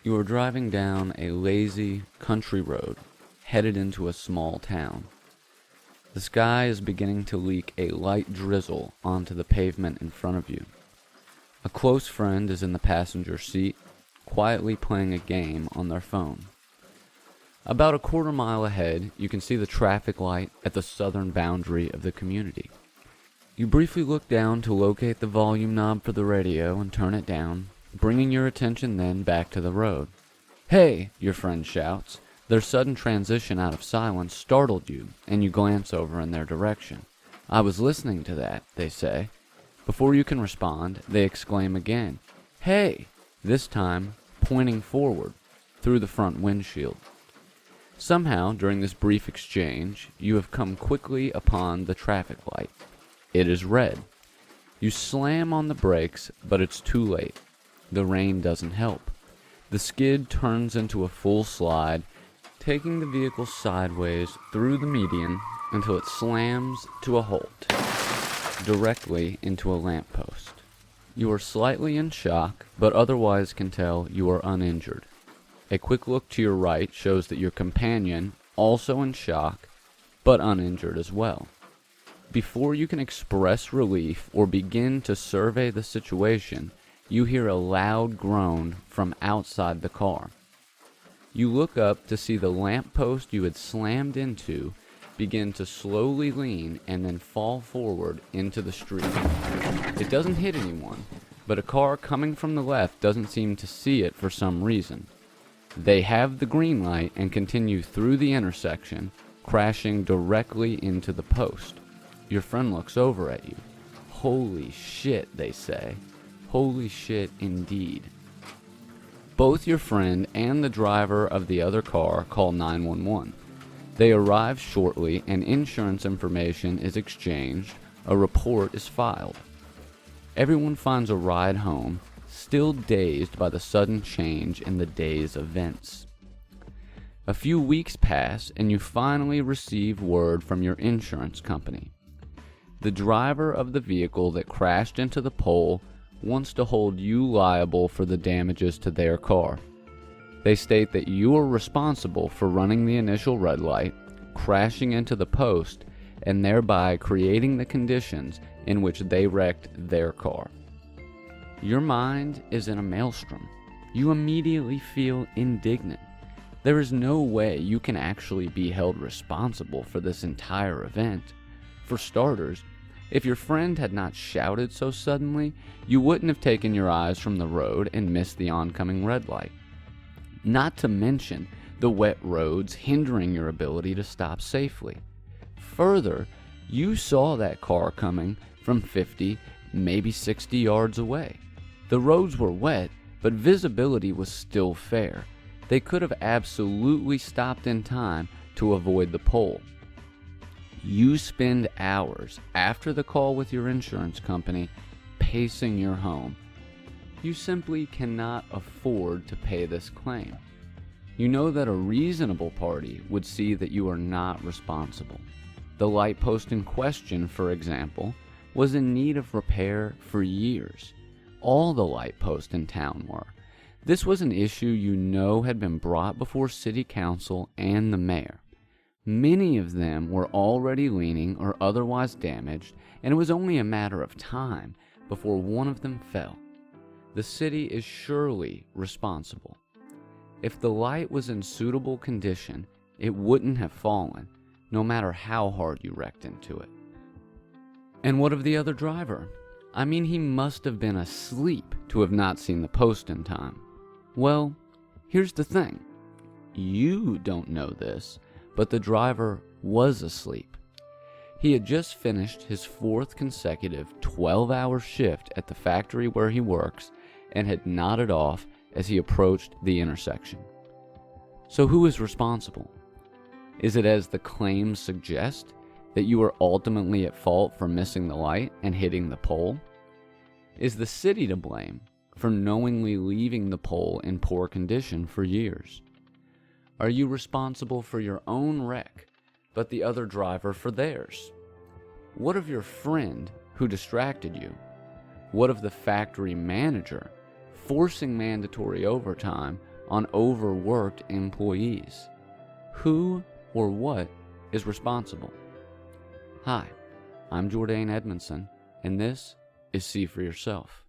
You are driving down a lazy country road, headed into a small town. The sky is beginning to leak a light drizzle onto the pavement in front of you. A close friend is in the passenger seat, quietly playing a game on their phone. About a quarter mile ahead, you can see the traffic light at the southern boundary of the community. You briefly look down to locate the volume knob for the radio and turn it down, bringing your attention then back to the road. "Hey!" your friend shouts. Their sudden transition out of silence startled you, and you glance over in their direction. "I was listening to that," they say. Before you can respond, they exclaim again, "Hey!" this time pointing forward, through the front windshield. Somehow, during this brief exchange, you have come quickly upon the traffic light. It is red. You slam on the brakes, but it's too late. The rain doesn't help. The skid turns into a full slide, taking the vehicle sideways through the median until it slams to a halt, directly into a lamppost. You are slightly in shock, but otherwise can tell you are uninjured. A quick look to your right shows that your companion, also in shock, but uninjured as well. Before you can express relief or begin to survey the situation, you hear a loud groan from outside the car. You look up to see the lamppost you had slammed into begin to slowly lean and then fall forward into the street. It doesn't hit anyone, but a car coming from the left doesn't seem to see it for some reason. They have the green light and continue through the intersection, crashing directly into the post. Your friend looks over at you. "Holy shit," they say. Holy shit indeed. Both your friend and the driver of the other car call 911. They arrive shortly and insurance information is exchanged. A report is filed. Everyone finds a ride home, still dazed by the sudden change in the day's events. A few weeks pass and you finally receive word from your insurance company. The driver of the vehicle that crashed into the pole wants to hold you liable for the damages to their car. They state that you are responsible for running the initial red light, crashing into the post, and thereby creating the conditions in which they wrecked their car. Your mind is in a maelstrom. You immediately feel indignant. There is no way you can actually be held responsible for this entire event. For starters, if your friend had not shouted so suddenly, you wouldn't have taken your eyes from the road and missed the oncoming red light. Not to mention the wet roads hindering your ability to stop safely. Further, you saw that car coming from 50, maybe 60 yards away. The roads were wet, but visibility was still fair. They could have absolutely stopped in time to avoid the pole. You spend hours after the call with your insurance company pacing your home. You simply cannot afford to pay this claim. You know that a reasonable party would see that you are not responsible. The light post in question, for example, was in need of repair for years. All the light posts in town were. This was an issue you know had been brought before City Council and the mayor. Many of them were already leaning or otherwise damaged, and it was only a matter of time before one of them fell. The city is surely responsible. If the light was in suitable condition, it wouldn't have fallen, no matter how hard you wrecked into it. And what of the other driver? I mean, he must have been asleep to have not seen the post in time. Well, here's the thing. You don't know this, but the driver was asleep. He had just finished his 4th consecutive 12-hour shift at the factory where he works and had nodded off as he approached the intersection. So who is responsible? Is it, as the claims suggest, that you are ultimately at fault for missing the light and hitting the pole? Is the city to blame for knowingly leaving the pole in poor condition for years? Are you responsible for your own wreck, but the other driver for theirs? What of your friend who distracted you? What of the factory manager forcing mandatory overtime on overworked employees? Who or what is responsible? Hi, I'm Jordan Edmondson, and this is See for Yourself.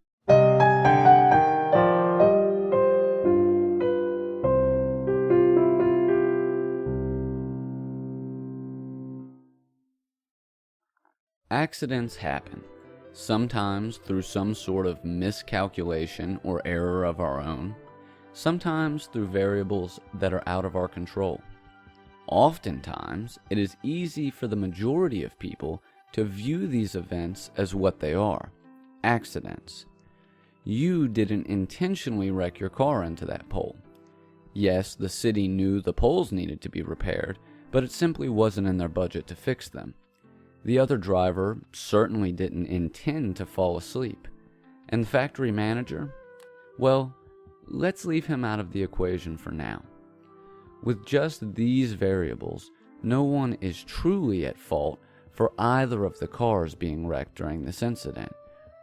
Accidents happen, sometimes through some sort of miscalculation or error of our own, sometimes through variables that are out of our control. Oftentimes, it is easy for the majority of people to view these events as what they are: accidents. You didn't intentionally wreck your car into that pole. Yes, the city knew the poles needed to be repaired, but it simply wasn't in their budget to fix them. The other driver certainly didn't intend to fall asleep. And the factory manager? Well, let's leave him out of the equation for now. With just these variables, no one is truly at fault for either of the cars being wrecked during this incident.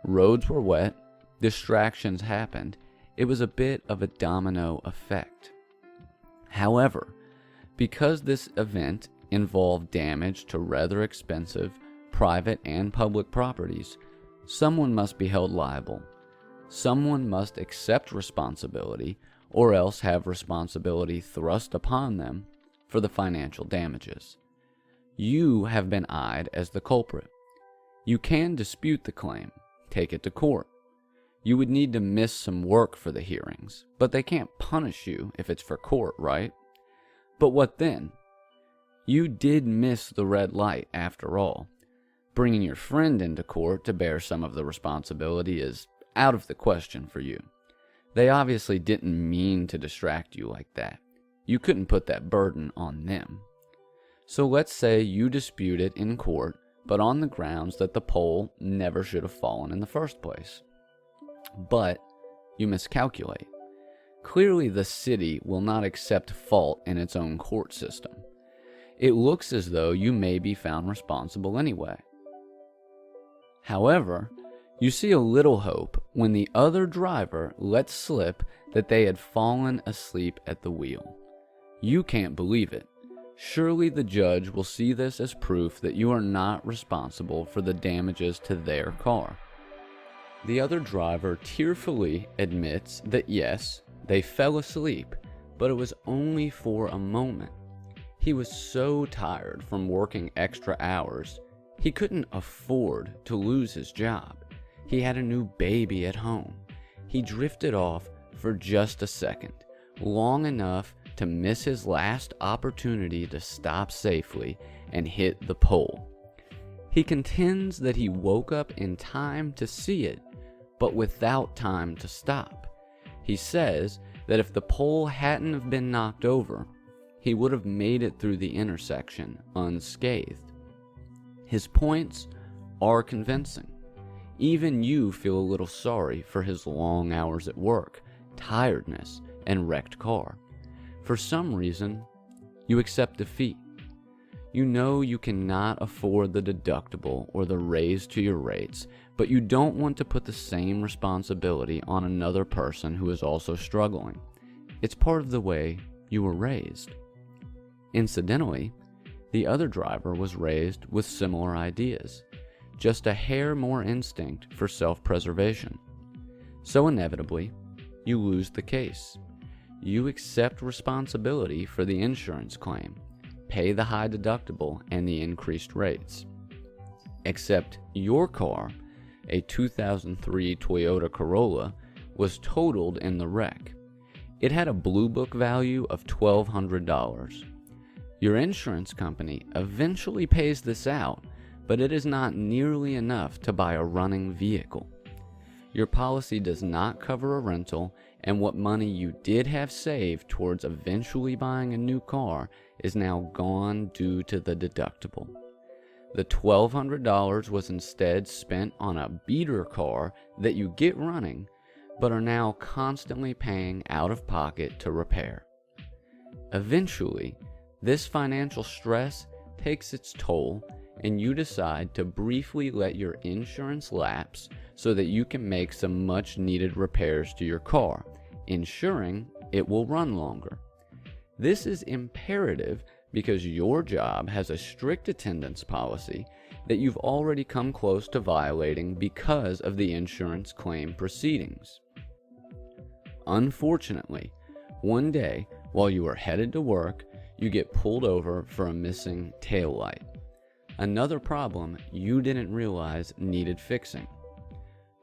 Roads were wet, distractions happened, it was a bit of a domino effect. However, because this event involved damage to rather expensive private and public properties, someone must be held liable. Someone must accept responsibility, or else have responsibility thrust upon them for the financial damages. You have been eyed as the culprit. You can dispute the claim, take it to court. You would need to miss some work for the hearings, but they can't punish you if it's for court, right? But what then? You did miss the red light after all. Bringing your friend into court to bear some of the responsibility is out of the question for you. They obviously didn't mean to distract you like that. You couldn't put that burden on them. So let's say you dispute it in court, but on the grounds that the pole never should have fallen in the first place. But you miscalculate. Clearly the city will not accept fault in its own court system. It looks as though you may be found responsible anyway. However, you see a little hope when the other driver lets slip that they had fallen asleep at the wheel. You can't believe it. Surely the judge will see this as proof that you are not responsible for the damages to their car. The other driver tearfully admits that yes, they fell asleep, but it was only for a moment. He was so tired from working extra hours, he couldn't afford to lose his job. He had a new baby at home. He drifted off for just a second, long enough to miss his last opportunity to stop safely and hit the pole. He contends that he woke up in time to see it, but without time to stop. He says that if the pole hadn't have been knocked over, he would have made it through the intersection unscathed. His points are convincing. Even you feel a little sorry for his long hours at work, tiredness, and wrecked car. For some reason, you accept defeat. You know you cannot afford the deductible or the raise to your rates, but you don't want to put the same responsibility on another person who is also struggling. It's part of the way you were raised. Incidentally, the other driver was raised with similar ideas, just a hair more instinct for self-preservation. So inevitably, you lose the case. You accept responsibility for the insurance claim, pay the high deductible and the increased rates. Except your car, a 2003 Toyota Corolla, was totaled in the wreck. It had a Blue Book value of $1,200. Your insurance company eventually pays this out, but it is not nearly enough to buy a running vehicle. Your policy does not cover a rental, and what money you did have saved towards eventually buying a new car is now gone due to the deductible. The $1,200 was instead spent on a beater car that you get running, but are now constantly paying out of pocket to repair. Eventually, this financial stress takes its toll, and you decide to briefly let your insurance lapse so that you can make some much needed repairs to your car, ensuring it will run longer. This is imperative because your job has a strict attendance policy that you've already come close to violating because of the insurance claim proceedings. Unfortunately, one day while you are headed to work, you get pulled over for a missing taillight. Another problem you didn't realize needed fixing.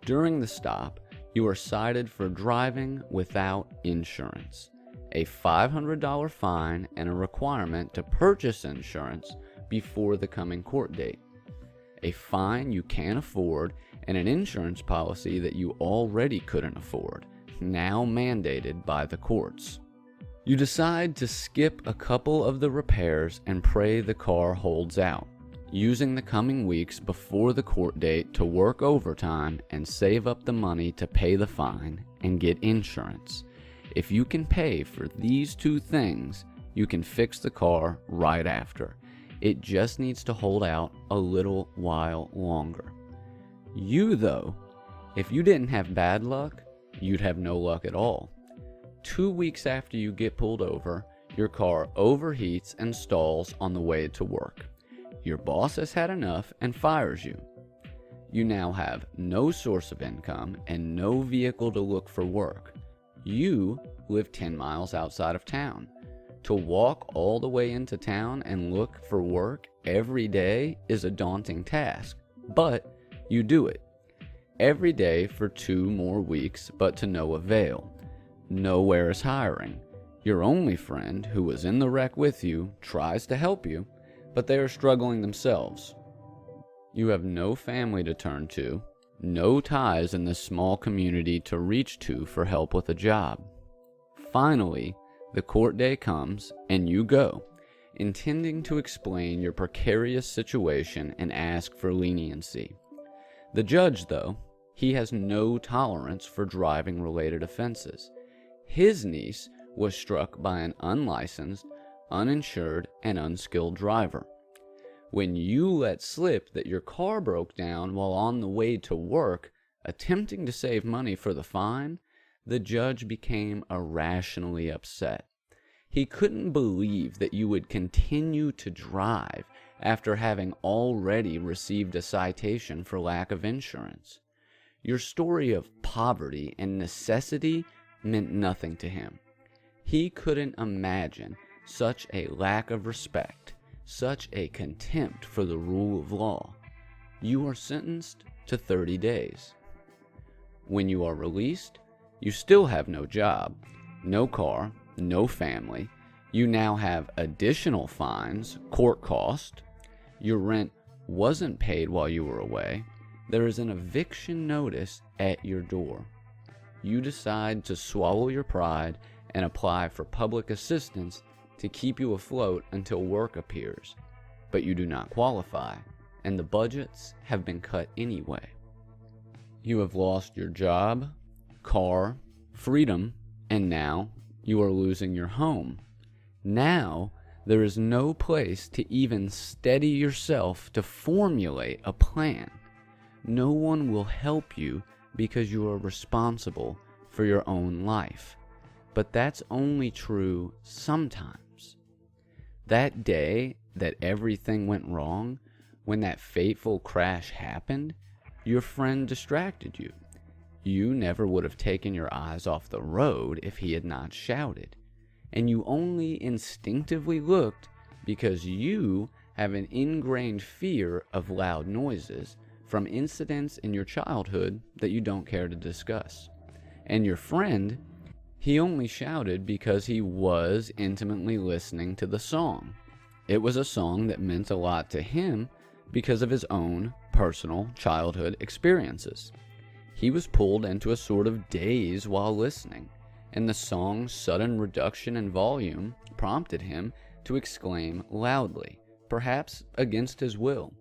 During the stop, you are cited for driving without insurance, a $500 fine, and a requirement to purchase insurance before the coming court date. A fine you can't afford and an insurance policy that you already couldn't afford, now mandated by the courts. You decide to skip a couple of the repairs and pray the car holds out, using the coming weeks before the court date to work overtime and save up the money to pay the fine and get insurance. If you can pay for these two things, you can fix the car right after. It just needs to hold out a little while longer. You, though, if you didn't have bad luck, you'd have no luck at all. 2 weeks after you get pulled over, your car overheats and stalls on the way to work. Your boss has had enough and fires you. You now have no source of income and no vehicle to look for work. You live 10 miles outside of town. To walk all the way into town and look for work every day is a daunting task, but you do it. Every day for 2 more weeks, but to no avail. Nowhere is hiring. Your only friend, who was in the wreck with you, tries to help you, but they are struggling themselves. You have no family to turn to, no ties in this small community to reach to for help with a job. Finally, the court day comes and you go, intending to explain your precarious situation and ask for leniency. The judge, though, he has no tolerance for driving-related offenses. His niece was struck by an unlicensed, uninsured, and unskilled driver. When you let slip that your car broke down while on the way to work, attempting to save money for the fine, the judge became irrationally upset. He couldn't believe that you would continue to drive after having already received a citation for lack of insurance. Your story of poverty and necessity meant nothing to him. He couldn't imagine such a lack of respect, such a contempt for the rule of law. You are sentenced to 30 days. When you are released, you still have no job, no car, no family. You now have additional fines, court cost. Your rent wasn't paid while you were away. There is an eviction notice at your door. You decide to swallow your pride and apply for public assistance to keep you afloat until work appears, but you do not qualify, and the budgets have been cut anyway. You have lost your job, car, freedom, and now you are losing your home. Now there is no place to even steady yourself to formulate a plan. No one will help you because you are responsible for your own life. But that's only true sometimes. That day that everything went wrong, when that fateful crash happened, your friend distracted you. You never would have taken your eyes off the road if he had not shouted. And you only instinctively looked because you have an ingrained fear of loud noises from incidents in your childhood that you don't care to discuss. And your friend, he only shouted because he was intimately listening to the song. It was a song that meant a lot to him because of his own personal childhood experiences. He was pulled into a sort of daze while listening, and the song's sudden reduction in volume prompted him to exclaim loudly, perhaps against his will.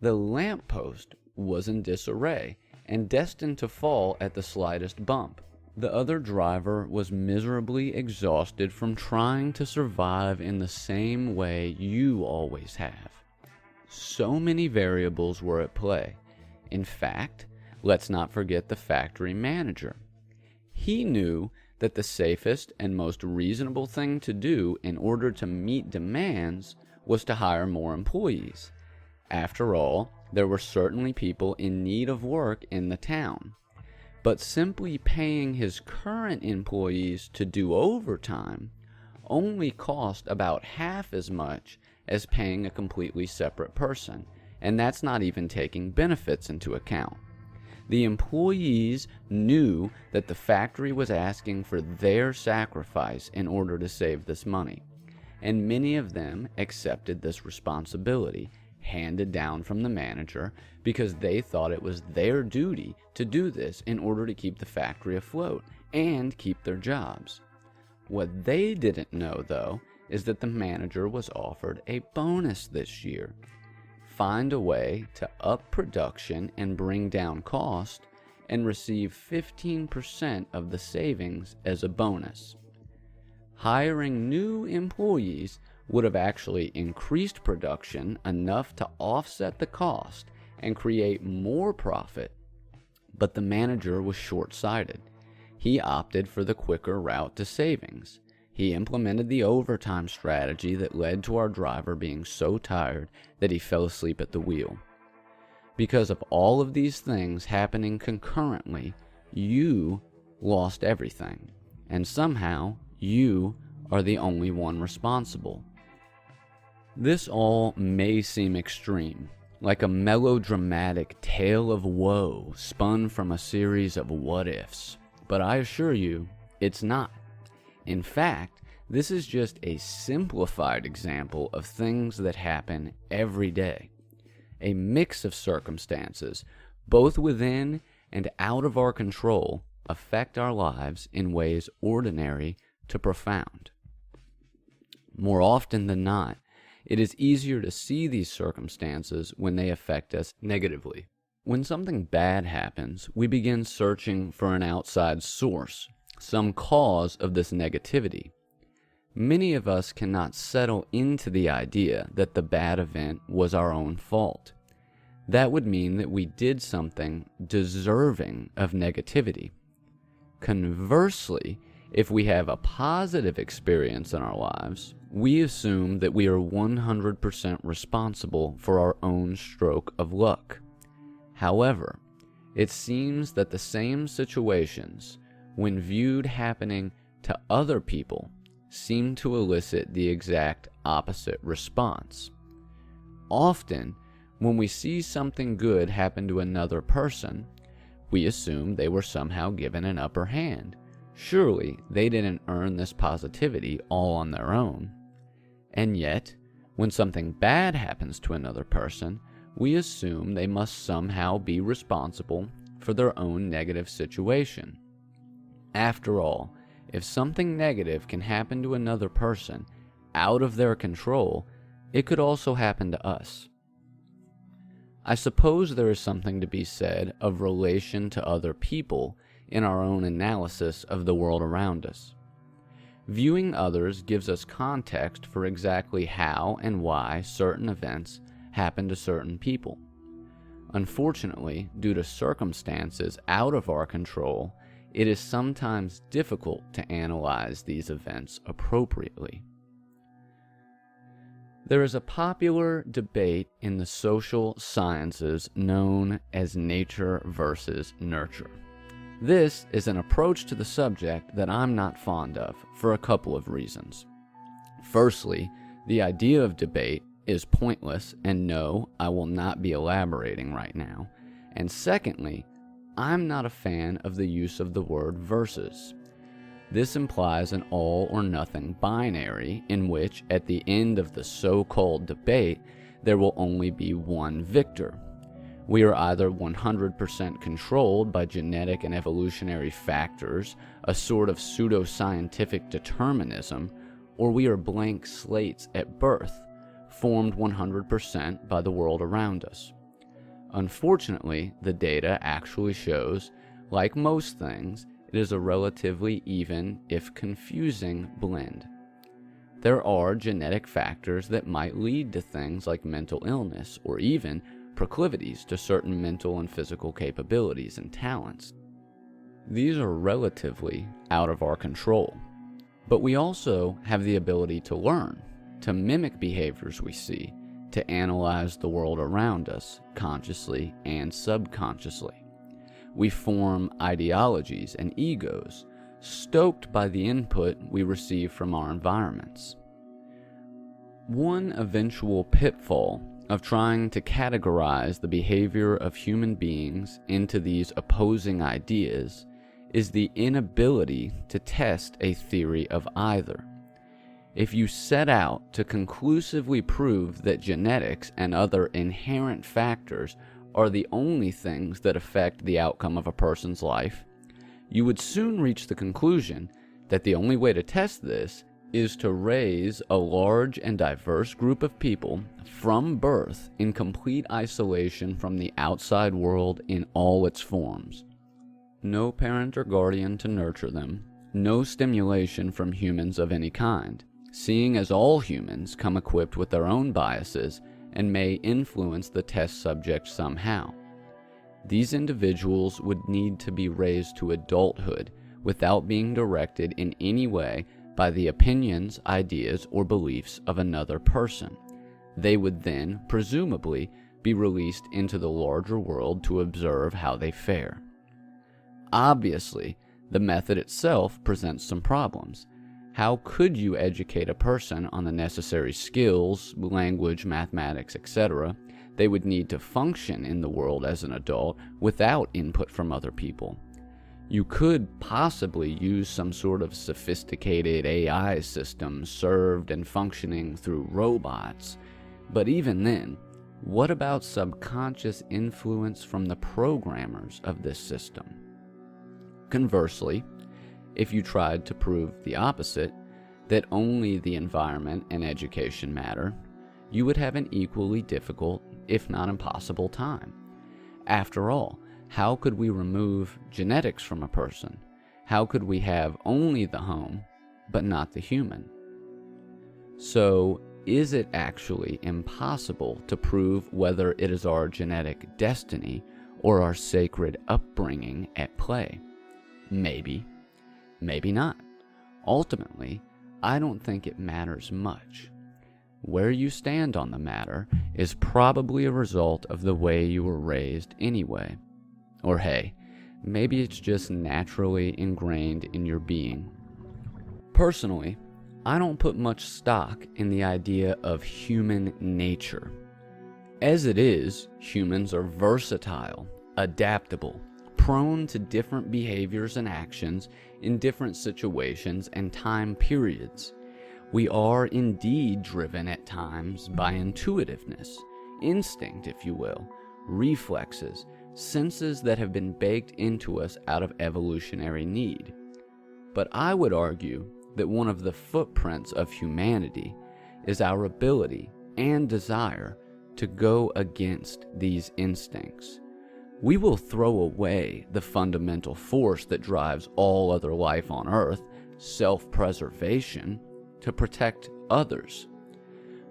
The lamppost was in disarray and destined to fall at the slightest bump. The other driver was miserably exhausted from trying to survive in the same way you always have. So many variables were at play. In fact, let's not forget the factory manager. He knew that the safest and most reasonable thing to do in order to meet demands was to hire more employees. After all, there were certainly people in need of work in the town. But simply paying his current employees to do overtime only cost about half as much as paying a completely separate person, and that's not even taking benefits into account. The employees knew that the factory was asking for their sacrifice in order to save this money, and many of them accepted this responsibility handed down from the manager because they thought it was their duty to do this in order to keep the factory afloat and keep their jobs. What they didn't know, though, is that the manager was offered a bonus this year. Find a way to up production and bring down cost and receive 15% of the savings as a bonus. Hiring new employees would have actually increased production enough to offset the cost and create more profit, but the manager was short-sighted. He opted for the quicker route to savings. He implemented the overtime strategy that led to our driver being so tired that he fell asleep at the wheel. Because of all of these things happening concurrently, you lost everything, and somehow you are the only one responsible. This all may seem extreme, like a melodramatic tale of woe spun from a series of what-ifs, but I assure you, it's not. In fact, this is just a simplified example of things that happen every day. A mix of circumstances, both within and out of our control, affect our lives in ways ordinary to profound. More often than not, it is easier to see these circumstances when they affect us negatively. When something bad happens, we begin searching for an outside source, some cause of this negativity. Many of us cannot settle into the idea that the bad event was our own fault. That would mean that we did something deserving of negativity. Conversely, if we have a positive experience in our lives, we assume that we are 100% responsible for our own stroke of luck. However, it seems that the same situations, when viewed happening to other people, seem to elicit the exact opposite response. Often, when we see something good happen to another person, we assume they were somehow given an upper hand. Surely, they didn't earn this positivity all on their own. And yet, when something bad happens to another person, we assume they must somehow be responsible for their own negative situation. After all, if something negative can happen to another person out of their control, it could also happen to us. I suppose there is something to be said of relation to other people in our own analysis of the world around us. Viewing others gives us context for exactly how and why certain events happen to certain people. Unfortunately, due to circumstances out of our control, it is sometimes difficult to analyze these events appropriately. There is a popular debate in the social sciences known as nature versus nurture. This is an approach to the subject that I'm not fond of for a couple of reasons. Firstly, the idea of debate is pointless, and no, I will not be elaborating right now. And secondly, I'm not a fan of the use of the word versus. This implies an all or nothing binary in which, at the end of the so-called debate, there will only be one victor. We are either 100% controlled by genetic and evolutionary factors, a sort of pseudoscientific determinism, or we are blank slates at birth, formed 100% by the world around us. Unfortunately, the data actually shows, like most things, it is a relatively even, if confusing, blend. There are genetic factors that might lead to things like mental illness, or even proclivities to certain mental and physical capabilities and talents. These are relatively out of our control. But we also have the ability to learn, to mimic behaviors we see, to analyze the world around us, consciously and subconsciously. We form ideologies and egos, stoked by the input we receive from our environments. One eventual pitfall of trying to categorize the behavior of human beings into these opposing ideas is the inability to test a theory of either. If you set out to conclusively prove that genetics and other inherent factors are the only things that affect the outcome of a person's life, you would soon reach the conclusion that the only way to test this is to raise a large and diverse group of people from birth in complete isolation from the outside world in all its forms. No parent or guardian to nurture them, no stimulation from humans of any kind, seeing as all humans come equipped with their own biases and may influence the test subject somehow. These individuals would need to be raised to adulthood without being directed in any way by the opinions, ideas, or beliefs of another person. They would then, presumably, be released into the larger world to observe how they fare. Obviously, the method itself presents some problems. How could you educate a person on the necessary skills, language, mathematics, etc. they would need to function in the world as an adult without input from other people? You could possibly use some sort of sophisticated AI system served and functioning through robots, but even then, what about subconscious influence from the programmers of this system? Conversely, if you tried to prove the opposite, that only the environment and education matter, you would have an equally difficult, if not impossible, time. After all, how could we remove genetics from a person? How could we have only the home, but not the human? So, is it actually impossible to prove whether it is our genetic destiny or our sacred upbringing at play? Maybe. Maybe not. Ultimately, I don't think it matters much. Where you stand on the matter is probably a result of the way you were raised anyway. Or hey, maybe it's just naturally ingrained in your being. Personally, I don't put much stock in the idea of human nature. As it is, humans are versatile, adaptable, prone to different behaviors and actions in different situations and time periods. We are indeed driven at times by intuitiveness, instinct, if you will, reflexes, senses that have been baked into us out of evolutionary need. But I would argue that one of the footprints of humanity is our ability and desire to go against these instincts. We will throw away the fundamental force that drives all other life on Earth, self-preservation, to protect others.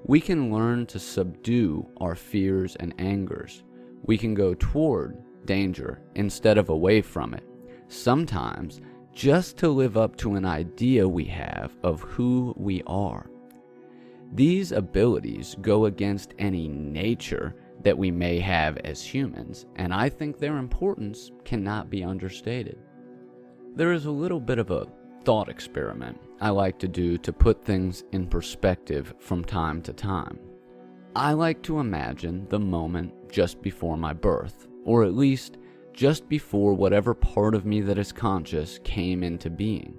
We can learn to subdue our fears and angers. We can go toward danger instead of away from it, sometimes just to live up to an idea we have of who we are. These abilities go against any nature that we may have as humans, and I think their importance cannot be understated. There is a little bit of a thought experiment I like to do to put things in perspective from time to time. I like to imagine the moment just before my birth, or at least just before whatever part of me that is conscious came into being.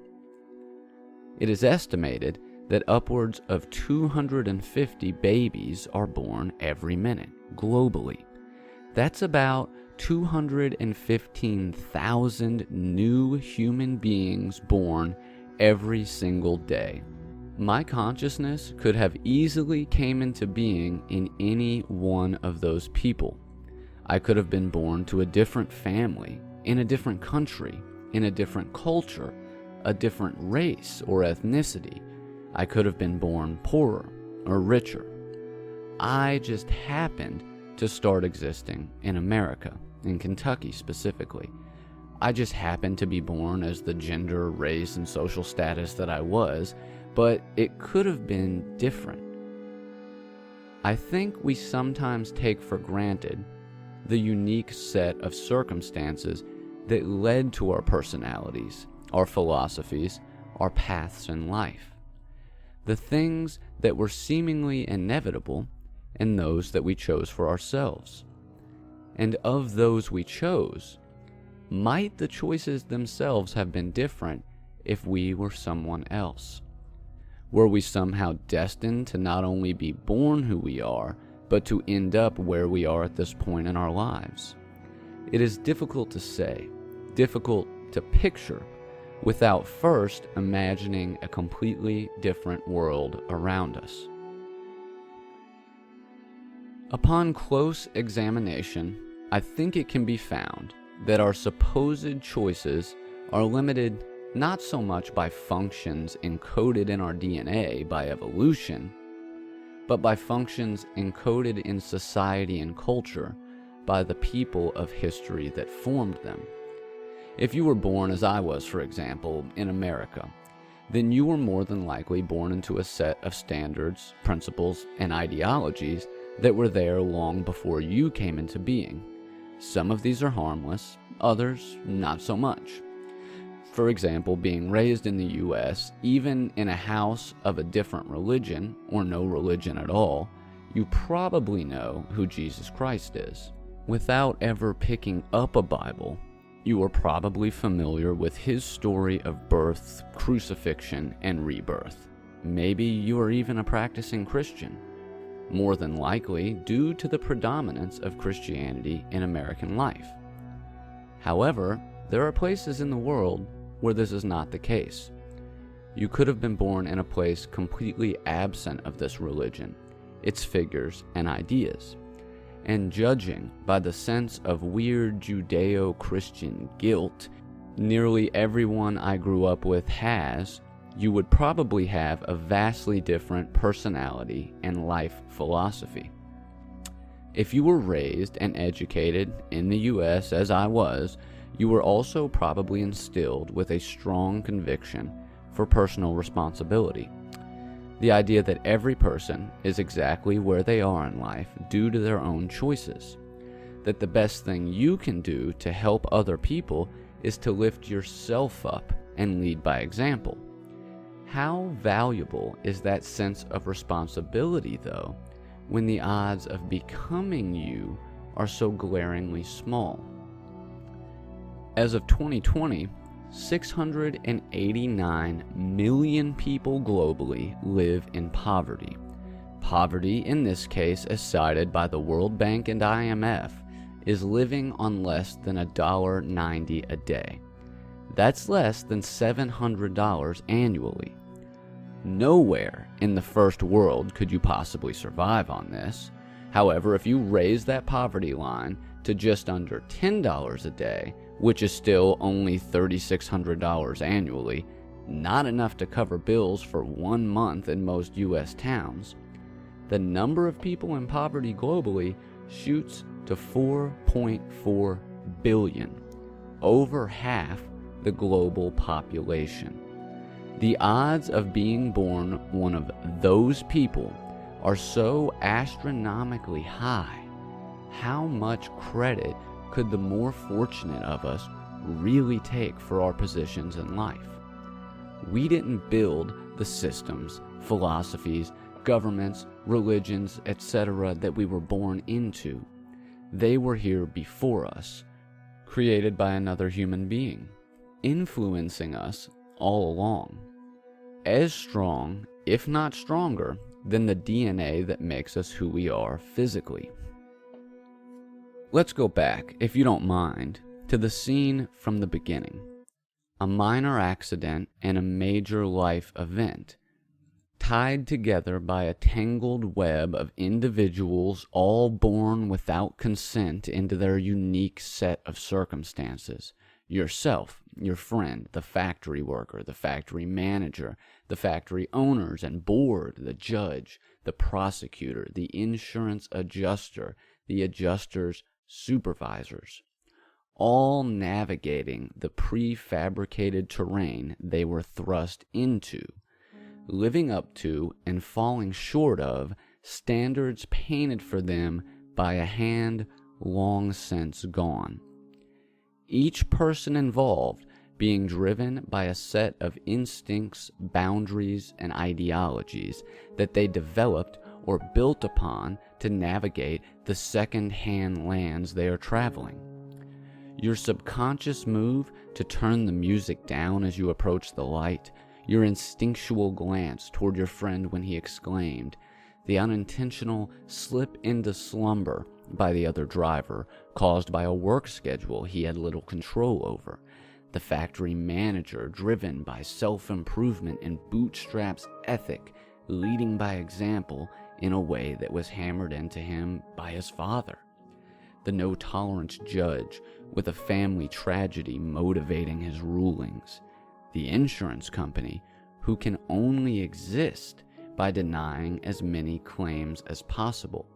It is estimated that upwards of 250 babies are born every minute, globally. That's about 215,000 new human beings born every single day. My consciousness could have easily came into being in any one of those people. I could have been born to a different family, in a different country, in a different culture, a different race or ethnicity. I could have been born poorer or richer. I just happened to start existing in America, in Kentucky specifically. I just happened to be born as the gender, race, and social status that I was, but it could have been different. I think we sometimes take for granted the unique set of circumstances that led to our personalities, our philosophies, our paths in life. The things that were seemingly inevitable and those that we chose for ourselves. And of those we chose, might the choices themselves have been different if we were someone else? Were we somehow destined to not only be born who we are, but to end up where we are at this point in our lives? It is difficult to say, difficult to picture, without first imagining a completely different world around us. Upon close examination, I think it can be found that our supposed choices are limited not so much by functions encoded in our DNA by evolution, but by functions encoded in society and culture by the people of history that formed them. If you were born, as I was, for example, in America, then you were more than likely born into a set of standards, principles, and ideologies that were there long before you came into being. Some of these are harmless, others not so much. For example, being raised in the US, even in a house of a different religion, or no religion at all, you probably know who Jesus Christ is. Without ever picking up a Bible, you are probably familiar with his story of birth, crucifixion, and rebirth. Maybe you are even a practicing Christian, more than likely due to the predominance of Christianity in American life. However, there are places in the world where this is not the case. You could have been born in a place completely absent of this religion, its figures and ideas. And judging by the sense of weird Judeo-Christian guilt nearly everyone I grew up with has, you would probably have a vastly different personality and life philosophy. If you were raised and educated in the US as I was, you were also probably instilled with a strong conviction for personal responsibility. The idea that every person is exactly where they are in life due to their own choices. That the best thing you can do to help other people is to lift yourself up and lead by example. How valuable is that sense of responsibility, though, when the odds of becoming you are so glaringly small? As of 2020, 689 million people globally live in poverty. Poverty, in this case, as cited by the World Bank and IMF, is living on less than $1.90 a day. That's less than $700 annually. Nowhere in the first world could you possibly survive on this. However, if you raise that poverty line to just under $10 a day, which is still only $3,600 annually, not enough to cover bills for 1 month in most US towns, the number of people in poverty globally shoots to 4.4 billion, over half the global population. The odds of being born one of those people are so astronomically high. How much credit could the more fortunate of us really take for our positions in life? We didn't build the systems, philosophies, governments, religions, etc. that we were born into. They were here before us, created by another human being, influencing us all along. As strong, if not stronger, than the DNA that makes us who we are physically. Let's go back, if you don't mind, to the scene from the beginning. A minor accident and a major life event, tied together by a tangled web of individuals all born without consent into their unique set of circumstances. Yourself, your friend, the factory worker, the factory manager, the factory owners and board, the judge, the prosecutor, the insurance adjuster, the adjuster's supervisors. all navigating the prefabricated terrain they were thrust into, living up to and falling short of standards painted for them by a hand long since gone. Each person involved being driven by a set of instincts, boundaries, and ideologies that they developed or built upon to navigate the second-hand lands they are traveling. Your subconscious move to turn the music down as you approach the light, your instinctual glance toward your friend when he exclaimed, the unintentional slip into slumber by the other driver caused by a work schedule he had little control over, the factory manager driven by self-improvement and bootstraps ethic, leading by example in a way that was hammered into him by his father, the no-tolerance judge with a family tragedy motivating his rulings, the insurance company who can only exist by denying as many claims as possible.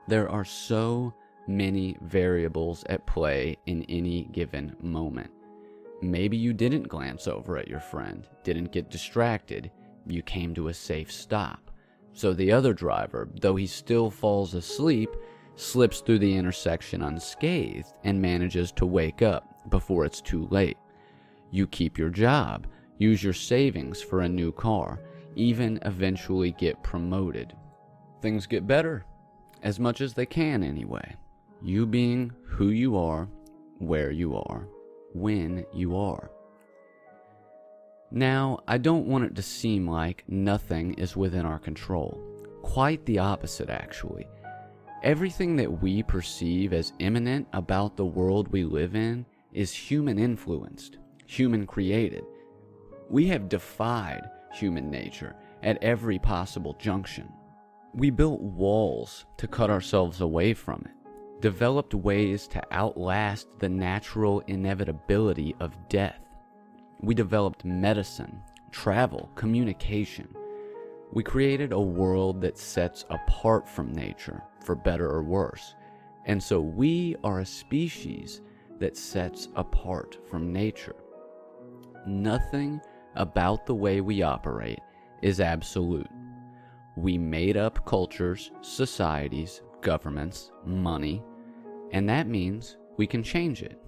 There are so many variables at play in any given moment. Maybe you didn't glance over at your friend, didn't get distracted, you came to a safe stop. So the other driver, though he still falls asleep, slips through the intersection unscathed and manages to wake up before it's too late. You keep your job, use your savings for a new car, even eventually get promoted. Things get better, as much as they can anyway. You being who you are, where you are, when you are. Now, I don't want it to seem like nothing is within our control. Quite the opposite, actually. Everything that we perceive as imminent about the world we live in is human-influenced, human-created. We have defied human nature at every possible junction. We built walls to cut ourselves away from it, developed ways to outlast the natural inevitability of death. We developed medicine, travel, communication. We created a world that sets apart from nature, for better or worse. And so we are a species that sets apart from nature. Nothing about the way we operate is absolute. We made up cultures, societies, governments, money, and that means we can change it.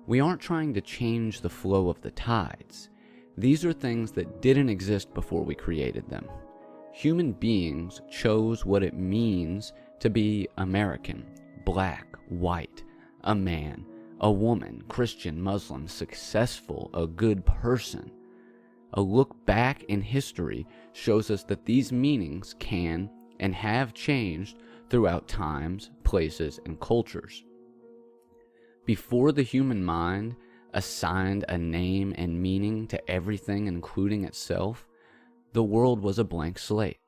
We aren't trying to change the flow of the tides. These are things that didn't exist before we created them. Human beings chose what it means to be American, black, white, a man, a woman, Christian, Muslim, successful, a good person. A look back in history shows us that these meanings can and have changed throughout times, places, and cultures. Before the human mind assigned a name and meaning to everything, including itself, the world was a blank slate.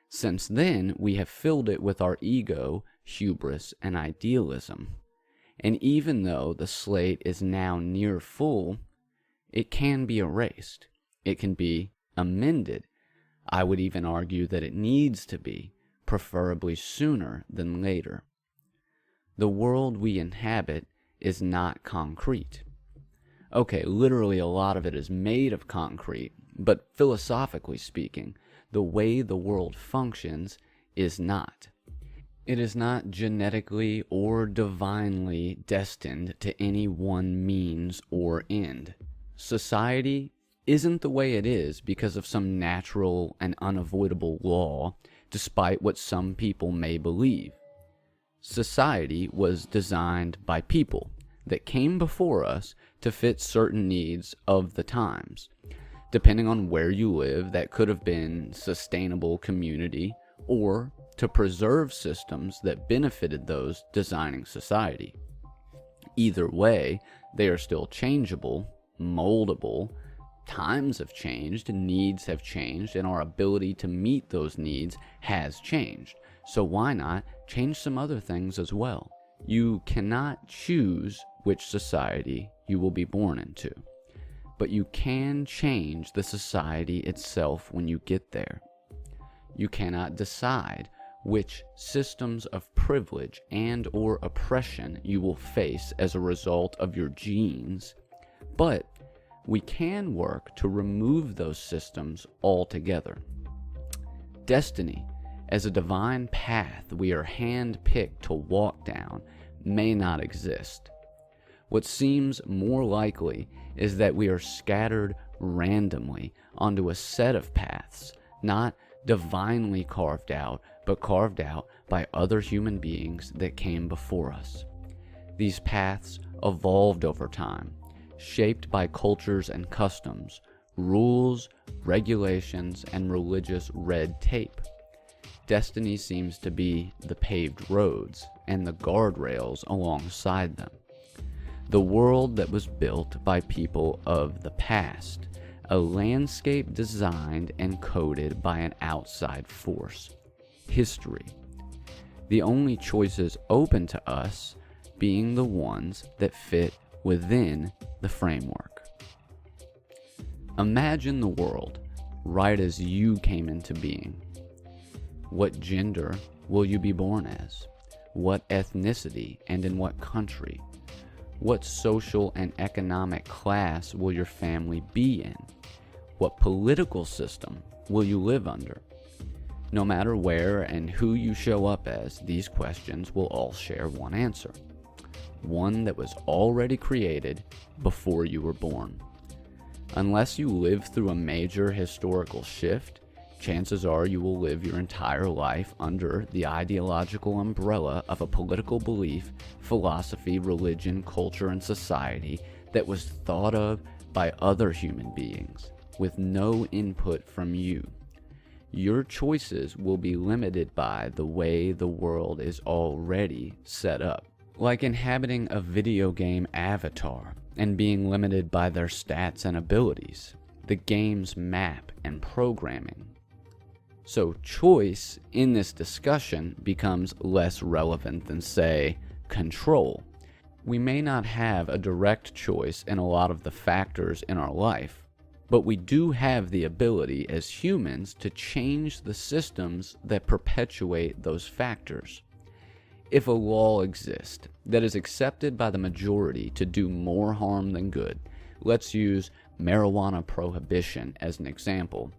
Since then, we have filled it with our ego, hubris, and idealism. And even though the slate is now near full, it can be erased. It can be amended. I would even argue that it needs to be, preferably sooner than later. The world we inhabit is not concrete. Okay, literally a lot of it is made of concrete, but philosophically speaking, the way the world functions is not. It is not genetically or divinely destined to any one means or end. Society isn't the way it is because of some natural and unavoidable law, despite what some people may believe. Society was designed by people that came before us to fit certain needs of the times. Depending on where you live, that could have been sustainable community or to preserve systems that benefited those designing society. Either way, they are still changeable, moldable. Times have changed, needs have changed, and our ability to meet those needs has changed. So why not change some other things as well? You cannot choose which society you will be born into, but you can change the society itself when you get there. You cannot decide which systems of privilege and or oppression you will face as a result of your genes, but we can work to remove those systems altogether. Destiny, as a divine path we are hand-picked to walk down, may not exist. What seems more likely is that we are scattered randomly onto a set of paths, not divinely carved out, but carved out by other human beings that came before us. These paths evolved over time, shaped by cultures and customs, rules, regulations, and religious red tape. Destiny seems to be the paved roads and the guardrails alongside them. The world that was built by people of the past, a landscape designed and coded by an outside force, history. The only choices open to us being the ones that fit within the framework. Imagine the world right as you came into being. What gender will you be born as? What ethnicity and in what country? What social and economic class will your family be in? What political system will you live under? No matter where and who you show up as, these questions will all share one answer. One that was already created before you were born. Unless you live through a major historical shift, chances are you will live your entire life under the ideological umbrella of a political belief, philosophy, religion, culture, and society that was thought of by other human beings, with no input from you. Your choices will be limited by the way the world is already set up. Like inhabiting a video game avatar and being limited by their stats and abilities, the game's map and programming. So choice in this discussion becomes less relevant than, say, control. We may not have a direct choice in a lot of the factors in our life, but we do have the ability as humans to change the systems that perpetuate those factors. If a law exists that is accepted by the majority to do more harm than good, let's use marijuana prohibition as an example,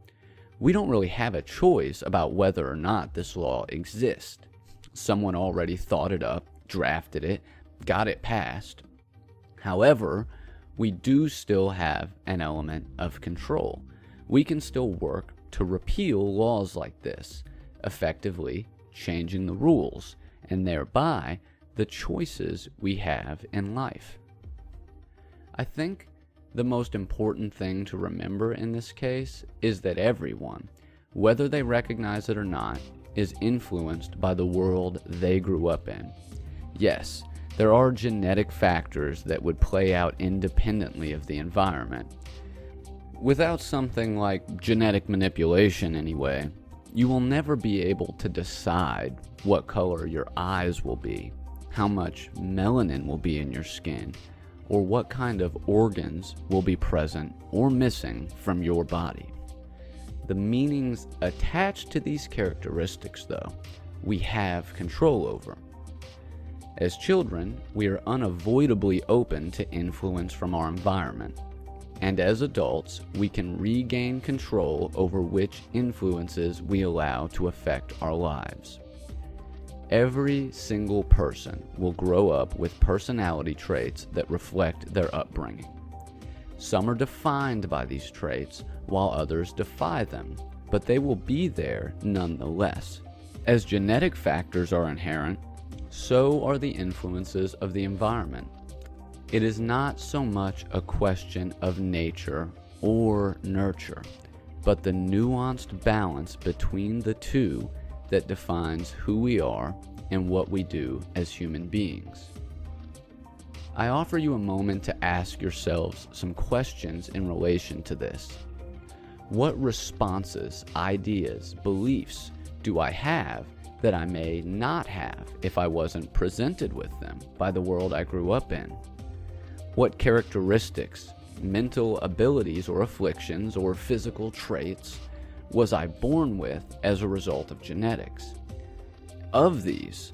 we don't really have a choice about whether or not this law exists. Someone already thought it up, drafted it, got it passed. However, we do still have an element of control. We can still work to repeal laws like this, effectively changing the rules, and thereby the choices we have in life. I think the most important thing to remember in this case is that everyone, whether they recognize it or not, is influenced by the world they grew up in. Yes, there are genetic factors that would play out independently of the environment. Without something like genetic manipulation anyway, you will never be able to decide what color your eyes will be, how much melanin will be in your skin, or what kind of organs will be present or missing from your body. The meanings attached to these characteristics, though, we have control over. As children, we are unavoidably open to influence from our environment, and as adults, we can regain control over which influences we allow to affect our lives. Every single person will grow up with personality traits that reflect their upbringing. Some are defined by these traits, while others defy them, but they will be there nonetheless. As genetic factors are inherent, so are the influences of the environment. It is not so much a question of nature or nurture, but the nuanced balance between the two that defines who we are and what we do as human beings. I offer you a moment to ask yourselves some questions in relation to this. What responses, ideas, beliefs do I have that I may not have if I wasn't presented with them by the world I grew up in? What characteristics, mental abilities or afflictions or physical traits was I born with as a result of genetics? Of these,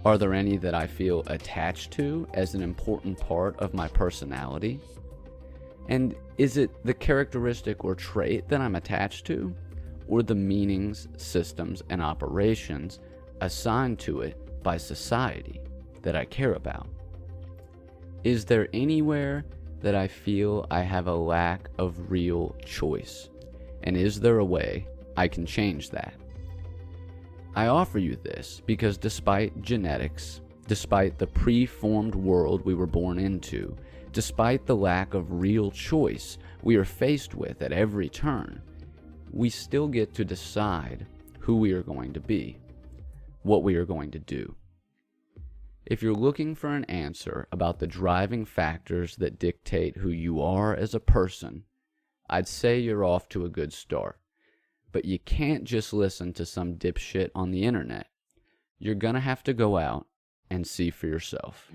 are there any that I feel attached to as an important part of my personality? And is it the characteristic or trait that I'm attached to, or the meanings, systems, and operations assigned to it by society that I care about? Is there anywhere that I feel I have a lack of real choice? And is there a way I can change that? I offer you this because despite genetics, despite the preformed world we were born into, despite the lack of real choice we are faced with at every turn, we still get to decide who we are going to be, what we are going to do. If you're looking for an answer about the driving factors that dictate who you are as a person, I'd say you're off to a good start. But you can't just listen to some dipshit on the internet. You're gonna have to go out and see for yourself.